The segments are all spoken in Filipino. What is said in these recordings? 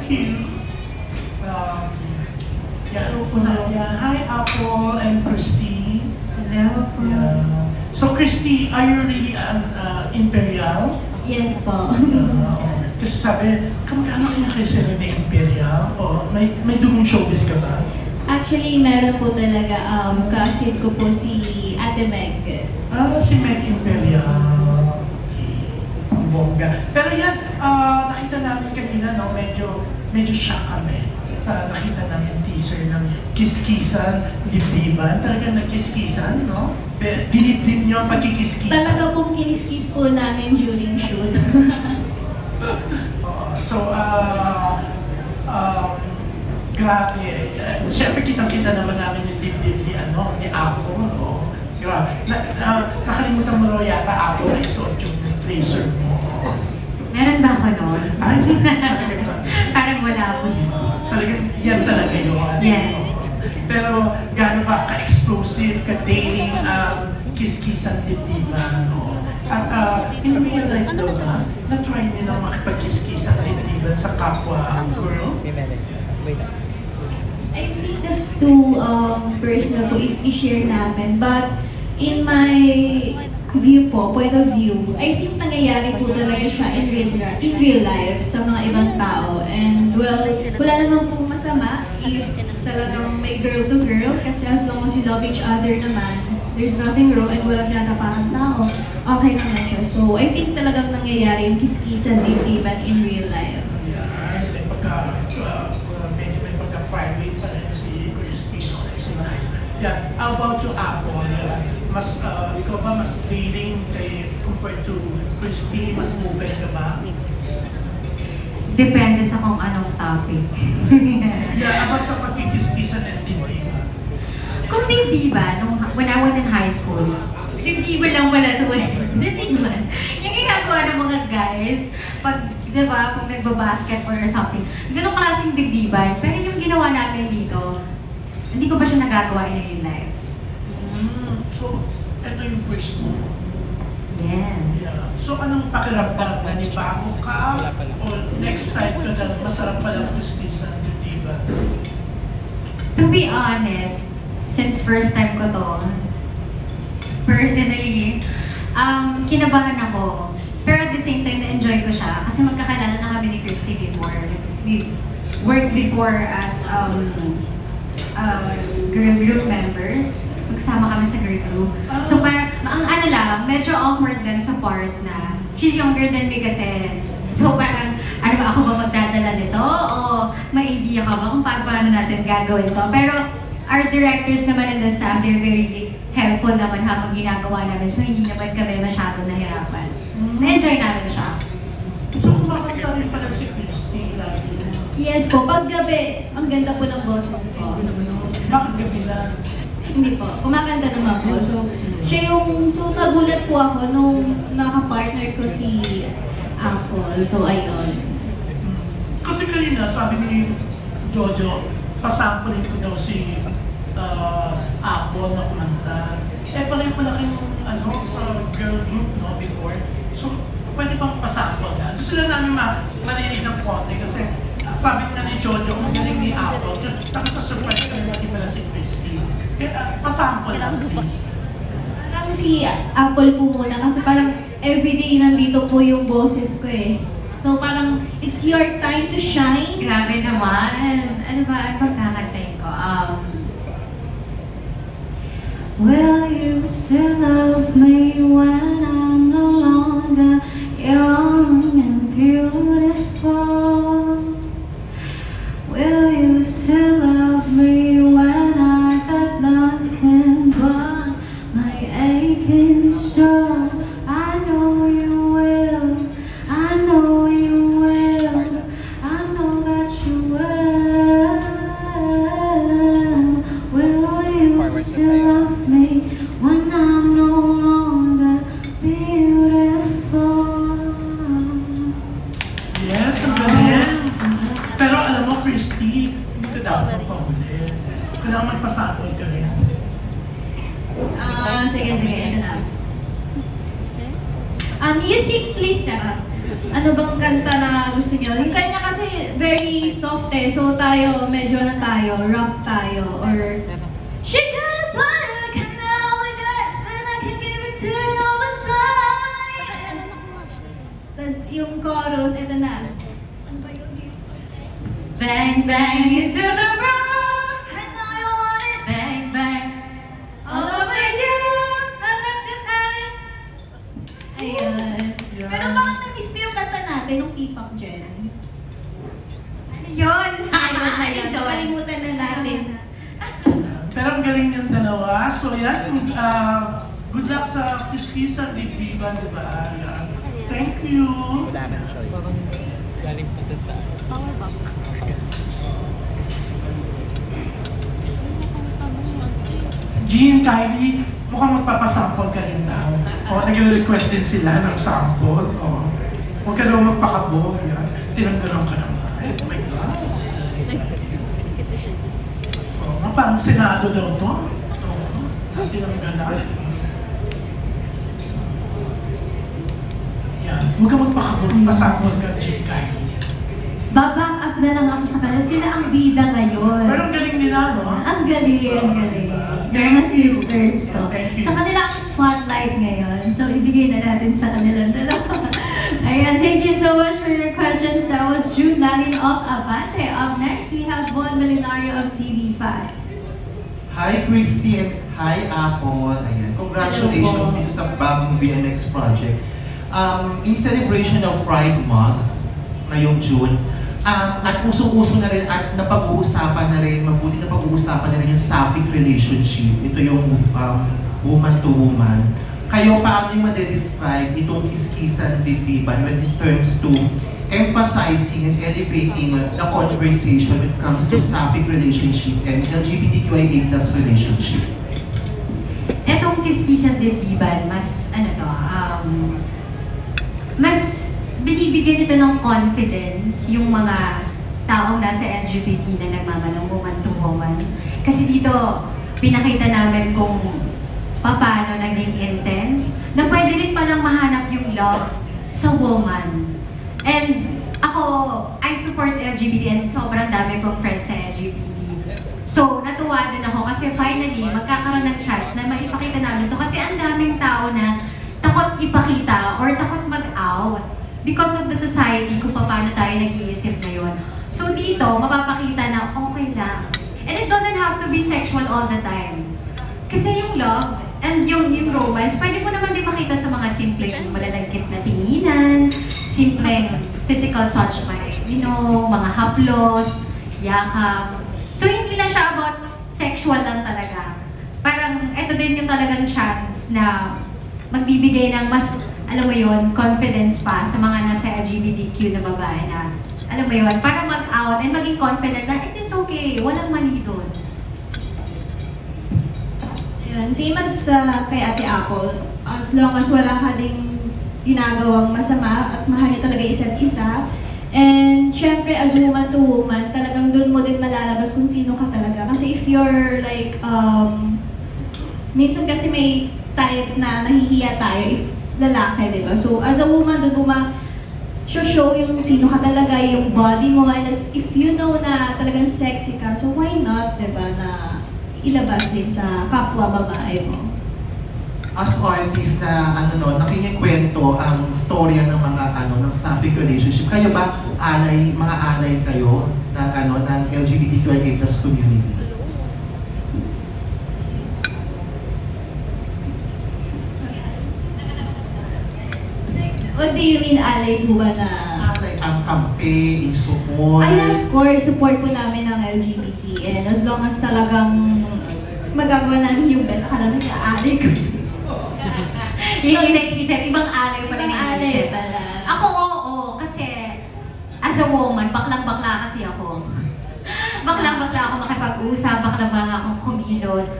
you. Um, Hi, Apple and Christy. Hello po. Yeah. So, Christy, are you really an Imperial? Yes po. Kasi sabi, kamag-anak niya kay Serena Imperial? O may dugong showbiz ka ba? Actually, meron po talaga, cousin ko po si Ate Meg. Si Meg Imperial. Okay. Ang bongga. Pero yan, nakita namin kanina, no, medyo shock kami sa nakita namin teaser ng kiskisan, dibdiban. Talagang nagkiskisan, no? Dinibdib niyo ang pagkikiskisan. Talaga pong kiniskis po namin during shoot. Grabe. Siyempre, kitang-kita naman namin yung dibdib ni Apple, no? Grabe. Nakalimutan mo raw yata, Apple, na isuot yung blazer mo. Meron ba ako noon? Ay, Parang wala po. talagang yan talaga yun. Yes. Pero gaano ba ka-explosive, ka-daring kiskisan dibdiban, no? At in real life daw na-try nila makipag-kiskisan dibdiban sa kapwa girl? I think that's too personal po if i-share namin. But in my point of view, I think nangyayari po talaga siya in real life sa mga ibang tao. And well, wala naman pong masama if talagang may girl to girl kasi as long as you love each other naman, there's nothing wrong and walang tinatapakang tao, okay naman siya. So I think talagang nangyayari yung kiskisan dibdiban in real life. Yeah, medyo may pagka-private pa rin si Crispino, si Nice. Yeah, how about yung Apple? Ikaw ba mas dating kay compared to Crispy? Mas open ka ba? Depende sa kung anong topic. Yeah, about sa pagkikiskisan and dibdiban. Kung dibdiban, when I was in high school, dibdiban lang pala to eh. Dibdiban. Yung ginagawa ng mga guys, pag, di ba, pag nagbabasketball or something, ganong klaseng dibdiban. Pero yung ginawa namin dito, hindi ko ba siya nagagawa in real life? So, ito yung first mo. Yes. Yeah. So, anong pakiramdam? Nanibago ka? O next time ka na masarap pala kiskisan dibdiban? To be honest, since first time ko to, personally, kinabahan ako. Pero at the same time, na-enjoy ko siya kasi magkakilala na kami ni Christy before. We worked before as girl group members. Magsama kami sa girl group. So parang, ang ano lang, medyo awkward lang sa part na she's younger than me kasi. So parang, ano ba, ako ba magdadala nito? O may idea ka ba kung paano natin gagawin to? Pero our directors naman and the staff, they're very helpful naman habang ginagawa namin. So hindi naman kami masyado nahirapan. Na-enjoy namin siya. So, kumakanta rin pala si Christy lagi. Yes po, pag gabi, ang ganda po ng boses ko. Bakit gabi lang? Hindi po, kumakanta naman po. So, nagulat po ako nung nakapartner ko si Apple. So, ayun. Kasi kanina, sabi ni Jojo, pasampunin ko daw si Apple na kumanta. Pala yung malaking sa girl group, no, before. So, pwede pang pasample na. Gusto lang namin marinig ng konti kasi sabi nga ni Jojo, ang galing ni Apple. Kasi tapos na-surprise ka natin pala si Christy. Pasample lang, please. Parang si Apple po muna kasi parang everyday nandito po yung boses ko eh. So parang, it's your time to shine. Grabe naman. Ano ba ang pagkakantayin ko? Will you still love me when I'm no longer young and beautiful? Will you still love me when I got nothing but my aching soul? I know you will. I know you will. I know that you will. Will you still love me when I'm no longer beautiful? Yes, ang galing. Pero alam mo, Christy, hindi ka dapat magpahuli. Kailangan magpasample ka rin. Sige, ito na. You sing please, Charot. Ano bang kanta na gusto niyo? Yung kanya kasi very soft eh. So tayo, medyo ano tayo, rock tayo. Or, she got a body I can now with us, but I can give it to you all the time. Tapos yung chorus, ito na. Ano ba yun? Bang, bang into the room. I know you want it. Bang, bang. All over you. I love you, honey. Ayun. Yeah. Pero bakit na-miss ko yung kanta natin nung P-pop Jen? Ano yun? Ayun na yun. Kalimutan na natin. Pero ang galing yung dalawa. So yan, good luck sa Kiskisa Dibdiban, di ba? Yan. Thank you. Wala nang choice. Galing pa sa Jean, Kylie, mukhang magpapasample ka rin daw. O, nag-request din sila ng sample. O, huwag ka daw magpakabo. Yan. Tinanggalan ka ng mic. Oh my God. O, nga, parang Senado daw to. O, tinanggalan. Yan. Huwag ka magpakabo. Pasample ka, Jean, Kylie. Baback up na lang ako sa kanila. Sila ang bida ngayon. Pero ang galing nila, no? Ang galing, ang galing. Thank Mga you. sisters ko. Thank you. Sa kanila ang spotlight ngayon. So, ibigay na natin sa kanilang dalawa. Ayan, thank you so much for your questions. That was Jude Lalin of Abante. Up next, we have Bon Melinario of TV5. Hi Christy and hi Apple. Ayan. Congratulations dito sa bagong VMX project. In celebration of Pride Month ngayong June, at usong-uso na rin at napag-uusapan na rin, mabuti na pag-uusapan na rin yung sapphic relationship. Ito yung woman to woman. Kayo, paano yung madedescribe itong kiskisan dibdiban when it terms to emphasizing and elevating the conversation when it comes to sapphic relationship and LGBTQIA+ relationship? Etong kiskisan dibdiban, mas, mas binibigyan ito ng confidence yung mga taong nasa LGBT na nagmamanong woman to woman. Kasi dito, pinakita namin kung paano naging intense, na pwede rin palang mahanap yung love sa woman. And ako, I support LGBT and sobrang dami kong friends sa LGBT. So, natuwa din ako kasi finally, magkakaroon ng chance na maipakita namin to kasi ang daming tao na takot ipakita or takot mag-out because of the society kung paano tayo nag-iisip ngayon. So dito, mapapakita na okay lang. And it doesn't have to be sexual all the time. Kasi yung love and yung romance, pwede mo naman din makita sa mga simpleng malalagkit na tinginan, simpleng physical touch, mga haplos, yakap. So hindi lang siya about sexual lang talaga. Parang ito din yung talagang chance na magbibigay ng mas, alam mo yon, confidence pa sa mga nasa LGBTQ na babae na, alam mo yon, para mag-out and maging confident na it is okay, walang mali doon. Ayan, same as kay Ate Apple, as long as wala ka ding ginagawang masama at mahal niyo talaga isa't isa. And syempre, as woman to woman, talagang doon mo din malalabas kung sino ka talaga. Kasi if you're like, minsan kasi may type na nahihiya tayo if lalaki, di ba? So, as a woman, doon mo show yung sino ka talaga, yung body mo, and if you know na talagang sexy ka, so why not, di ba, na ilabas din sa kapwa babae mo? As artist na nakikikwento ang storya ng mga ng sapphic relationship, kayo ba mga alay kayo ng LGBTQIA+ community? What do you mean, alay po ba na? Alay ang kampe, yung support. Ay, of course, support po namin ng LGBT. And as long as talagang magagawa namin yung best, akala namin alay ko. Yun yung naiisip, ibang alay pala Ibang naiisip. alay pala. Ako, oo, kasi as a woman, baklang-bakla kasi ako. Baklang-bakla ako makipag-usap, baklang-bakla akong kumilos.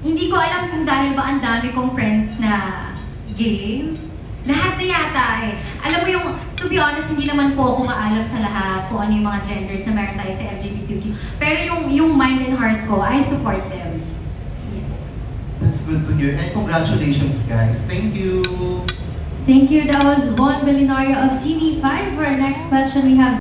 Hindi ko alam kung dahil ba ang dami kong friends na gay. Lahat na yata eh. Alam mo yung, to be honest, hindi naman po ako maalam sa lahat kung ano yung mga genders na meron tayo sa LGBTQ. Pero yung mind and heart ko, I support them. That's good to hear. And congratulations guys. Thank you. Thank you. That was Von Belinario of TV5. For our next question, we have